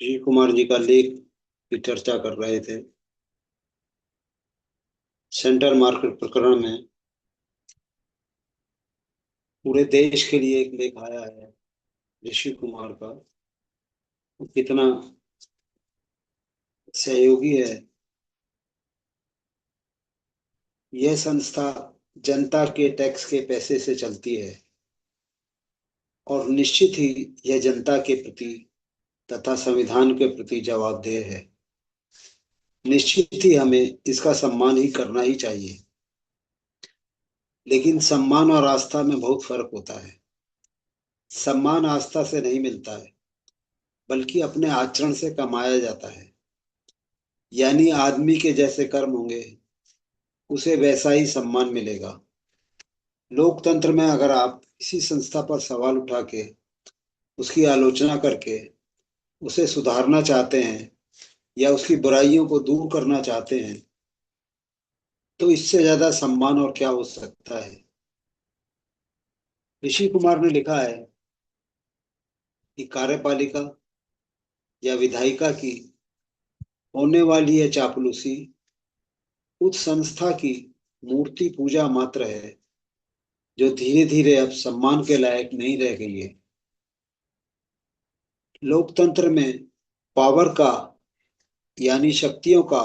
ऋषि कुमार जी का लेख की चर्चा कर रहे थे। सेंटर मार्केट प्रकरण में पूरे देश के लिए एक लेख आया है ऋषि कुमार का। वो कितना सहयोगी है। यह संस्था जनता के टैक्स के पैसे से चलती है और निश्चित ही यह जनता के प्रति तथा संविधान के प्रति जवाबदेह है। निश्चित ही हमें इसका सम्मान ही करना ही चाहिए। लेकिन सम्मान और आस्था में बहुत फर्क होता है। सम्मान आस्था से नहीं मिलता है, बल्कि अपने आचरण से कमाया जाता है। यानी आदमी के जैसे कर्म होंगे, उसे वैसा ही सम्मान मिलेगा। लोकतंत्र में अगर आप किसी संस्था पर सवाल उठा के उसकी आलोचना करके उसे सुधारना चाहते हैं या उसकी बुराइयों को दूर करना चाहते हैं, तो इससे ज्यादा सम्मान और क्या हो सकता है। ऋषि कुमार ने लिखा है कि कार्यपालिका या विधायिका की होने वाली है चापलूसी उस संस्था की मूर्ति पूजा मात्र है जो धीरे धीरे अब सम्मान के लायक नहीं रह गई है। लोकतंत्र में पावर का यानी शक्तियों का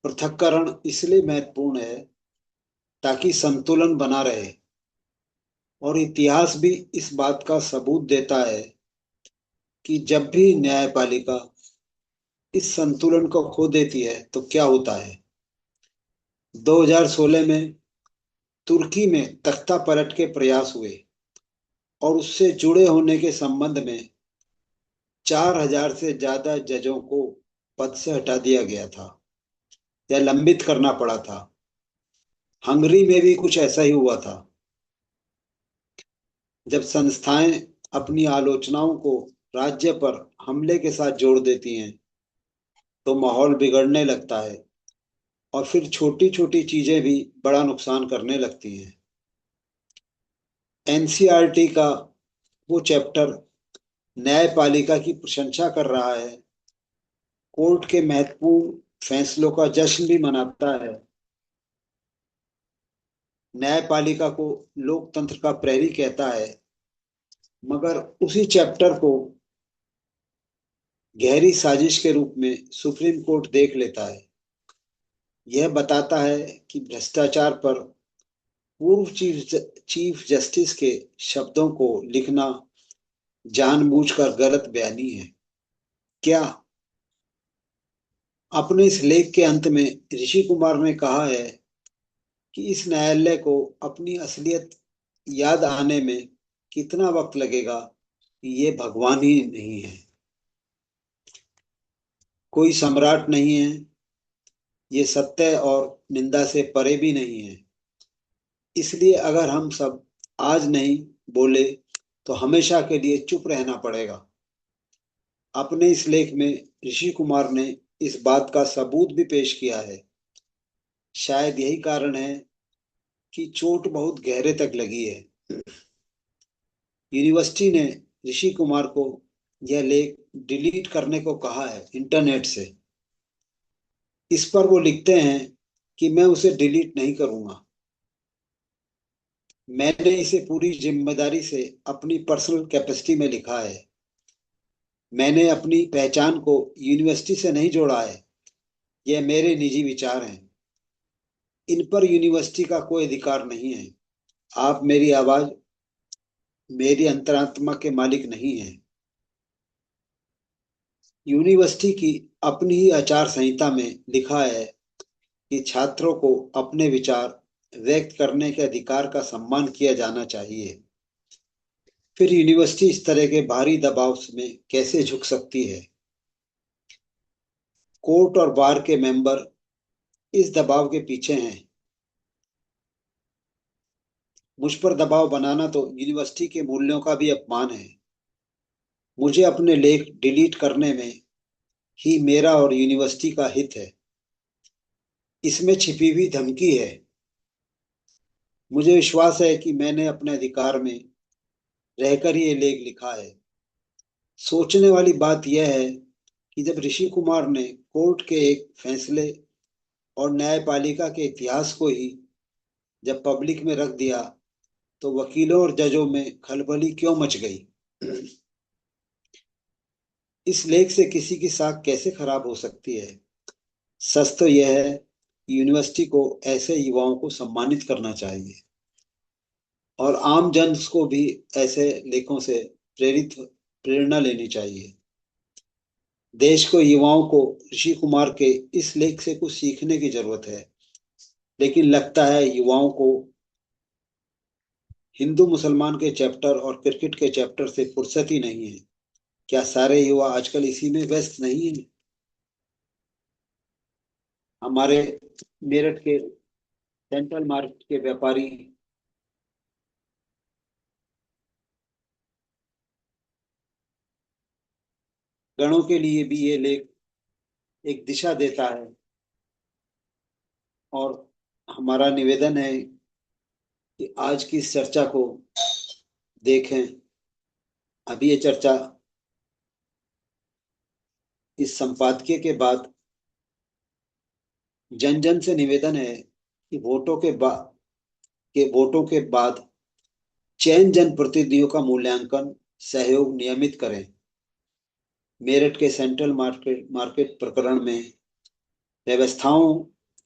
पृथक्करण इसलिए महत्वपूर्ण है ताकि संतुलन बना रहे। और इतिहास भी इस बात का सबूत देता है कि जब भी न्यायपालिका इस संतुलन को खो देती है तो क्या होता है। 2016 में तुर्की में तख्ता पलट के प्रयास हुए और उससे जुड़े होने के संबंध में 4,000 से ज्यादा जजों को पद से हटा दिया गया था या लंबित करना पड़ा था। हंगरी में भी कुछ ऐसा ही हुआ था। जब संस्थाएं अपनी आलोचनाओं को राज्य पर हमले के साथ जोड़ देती हैं तो माहौल बिगड़ने लगता है और फिर छोटी छोटी चीजें भी बड़ा नुकसान करने लगती हैं। एनसीईआरटी का वो चैप्टर न्यायपालिका की प्रशंसा कर रहा है, कोर्ट के महत्वपूर्ण फैसलों का जश्न भी मनाता है, न्यायपालिका को लोकतंत्र का प्रहरी कहता है। मगर उसी चैप्टर को गहरी साजिश के रूप में सुप्रीम कोर्ट देख लेता है। यह बताता है कि भ्रष्टाचार पर पूर्व चीफ जस्टिस के शब्दों को लिखना जानबूझकर गलत बयानी है। क्या अपने इस लेख के अंत में ऋषि कुमार ने कहा है कि इस न्यायालय को अपनी असलियत याद आने में कितना वक्त लगेगा, ये भगवान ही नहीं है, कोई सम्राट नहीं है, ये सत्य और निंदा से परे भी नहीं है। इसलिए अगर हम सब आज नहीं बोले तो हमेशा के लिए चुप रहना पड़ेगा। अपने इस लेख में ऋषि कुमार ने इस बात का सबूत भी पेश किया है। शायद यही कारण है कि चोट बहुत गहरे तक लगी है। यूनिवर्सिटी ने ऋषि कुमार को यह लेख डिलीट करने को कहा है इंटरनेट से। इस पर वो लिखते हैं कि मैं उसे डिलीट नहीं करूंगा। मैंने इसे पूरी जिम्मेदारी से अपनी पर्सनल कैपेसिटी में लिखा है। मैंने अपनी पहचान को यूनिवर्सिटी से नहीं जोड़ा है। यह मेरे निजी विचार हैं। इन पर यूनिवर्सिटी का कोई अधिकार नहीं है। आप मेरी आवाज, मेरी अंतरात्मा के मालिक नहीं हैं। यूनिवर्सिटी की अपनी ही आचार संहिता में लिखा है कि छात्रों को अपने विचार व्यक्त करने के अधिकार का सम्मान किया जाना चाहिए। फिर यूनिवर्सिटी इस तरह के भारी दबाव में कैसे झुक सकती है। कोर्ट और बार के मेंबर इस दबाव के पीछे हैं। मुझ पर दबाव बनाना तो यूनिवर्सिटी के मूल्यों का भी अपमान है। मुझे अपने लेख डिलीट करने में ही मेरा और यूनिवर्सिटी का हित है। इसमें छिपी हुई धमकी है। मुझे विश्वास है कि मैंने अपने अधिकार में रहकर ये लेख लिखा है। सोचने वाली बात यह है कि जब ऋषि कुमार ने कोर्ट के एक फैसले और न्यायपालिका के इतिहास को ही जब पब्लिक में रख दिया, तो वकीलों और जजों में खलबली क्यों मच गई। इस लेख से किसी की साख कैसे खराब हो सकती है। सच तो यह है कि यूनिवर्सिटी को ऐसे युवाओं को सम्मानित करना चाहिए और आम जन को भी ऐसे लेखों से प्रेरणा लेनी चाहिए। देश को युवाओं को ऋषि कुमार के इस लेख से कुछ सीखने की जरूरत है, लेकिन लगता है युवाओं को हिंदू मुसलमान के चैप्टर और क्रिकेट के चैप्टर से फुर्सत ही नहीं है। क्या सारे युवा आजकल इसी में व्यस्त नहीं है। हमारे मेरठ के सेंट्रल मार्केट के व्यापारी गणों के लिए भी ये लेख एक दिशा देता है, और हमारा निवेदन है कि आज की इस चर्चा को देखें। अभी ये चर्चा इस संपादकीय के बाद जन जन से निवेदन है कि वोटों के बाद चयन जनप्रतिनिधियों का मूल्यांकन सहयोग नियमित करें। मेरठ के सेंट्रल मार्केट प्रकरण में व्यवस्थाओं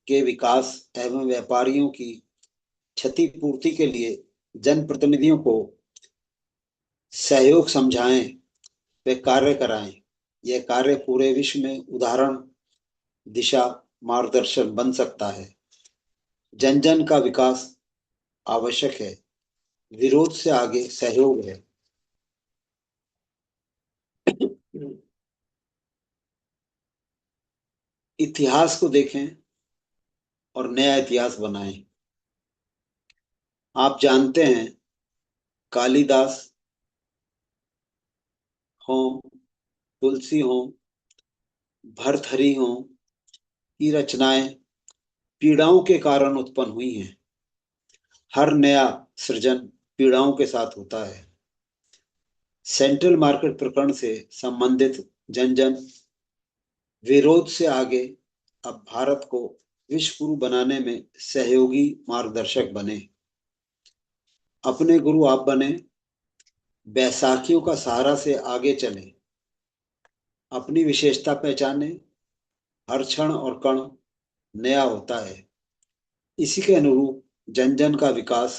के विकास एवं व्यापारियों की क्षतिपूर्ति के लिए जनप्रतिनिधियों को सहयोग समझाएं वे कार्य कराएं। यह कार्य पूरे विश्व में उदाहरण, दिशा, मार्गदर्शन बन सकता है। जन जन का विकास आवश्यक है, विरोध से आगे सहयोग है। इतिहास को देखें और नया इतिहास बनाएं। आप जानते हैं, कालिदास हो, तुलसी हो, भर्तृहरि हो की रचनाएं पीड़ाओं के कारण उत्पन्न हुई हैं। हर नया सृजन पीड़ाओं के साथ होता है। सेंट्रल मार्केट प्रकरण से संबंधित जन जन विरोध से आगे अब भारत को विश्व गुरु बनाने में सहयोगी मार्गदर्शक बने। अपने गुरु आप बने, बैसाखियों का सहारा से आगे चले, अपनी विशेषता पहचाने। हर क्षण और कण नया होता है। इसी के अनुरूप जन जन का विकास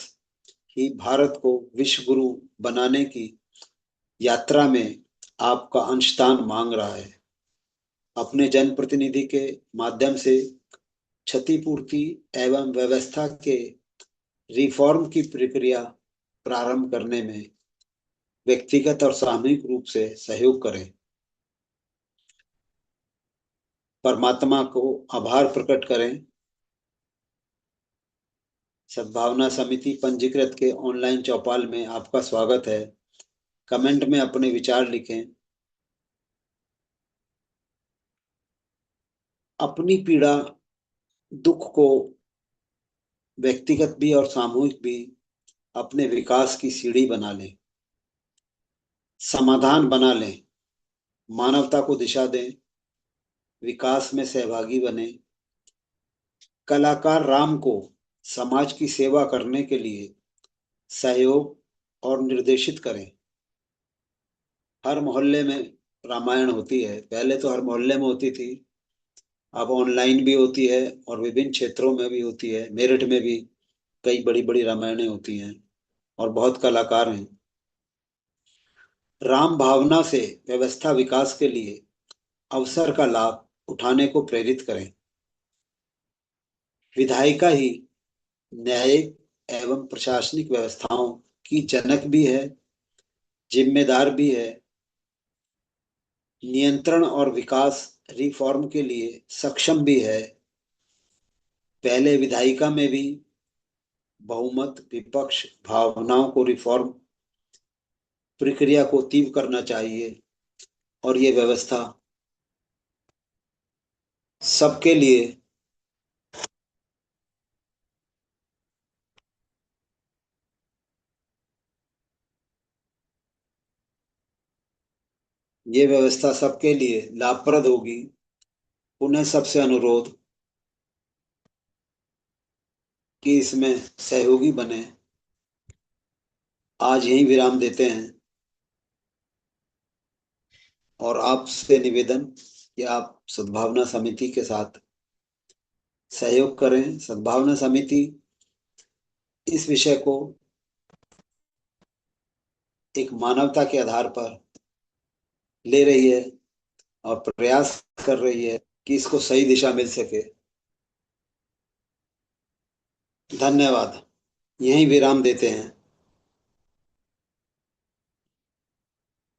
ही भारत को विश्व गुरु बनाने की यात्रा में आपका अंशदान मांग रहा है। अपने जनप्रतिनिधि के माध्यम से क्षतिपूर्ति एवं व्यवस्था के रिफॉर्म की प्रक्रिया प्रारंभ करने में व्यक्तिगत और सामूहिक रूप से सहयोग करें। परमात्मा को आभार प्रकट करें। सद्भावना समिति पंजीकृत के ऑनलाइन चौपाल में आपका स्वागत है। कमेंट में अपने विचार लिखें। अपनी पीड़ा, दुख को व्यक्तिगत भी और सामूहिक भी अपने विकास की सीढ़ी बना लें, समाधान बना लें, मानवता को दिशा दें, विकास में सहभागी बने। कलाकार राम को समाज की सेवा करने के लिए सहयोग और निर्देशित करें। हर मोहल्ले में रामायण होती है। पहले तो हर मोहल्ले में होती थी, अब ऑनलाइन भी होती है और विभिन्न क्षेत्रों में भी होती है। मेरठ में भी कई बड़ी बड़ी रामायणें होती हैं और बहुत कलाकार हैं। राम भावना से व्यवस्था विकास के लिए अवसर का लाभ उठाने को प्रेरित करें। विधायिका ही न्यायिक एवं प्रशासनिक व्यवस्थाओं की जनक भी है, जिम्मेदार भी है। नियंत्रण और विकास रिफॉर्म के लिए सक्षम भी है। पहले विधायिका में भी बहुमत विपक्ष भावनाओं को रिफॉर्म प्रक्रिया को तीव्र करना चाहिए, और ये व्यवस्था सबके लिए ये व्यवस्था सबके लिए लाभप्रद होगी। पुनः सबसे अनुरोध कि इसमें सहयोगी बने। आज यहीं विराम देते हैं और आपसे निवेदन कि आप सद्भावना समिति के साथ सहयोग करें। सद्भावना समिति इस विषय को एक मानवता के आधार पर ले रही है और प्रयास कर रही है कि इसको सही दिशा मिल सके। धन्यवाद। यहीं विराम देते हैं।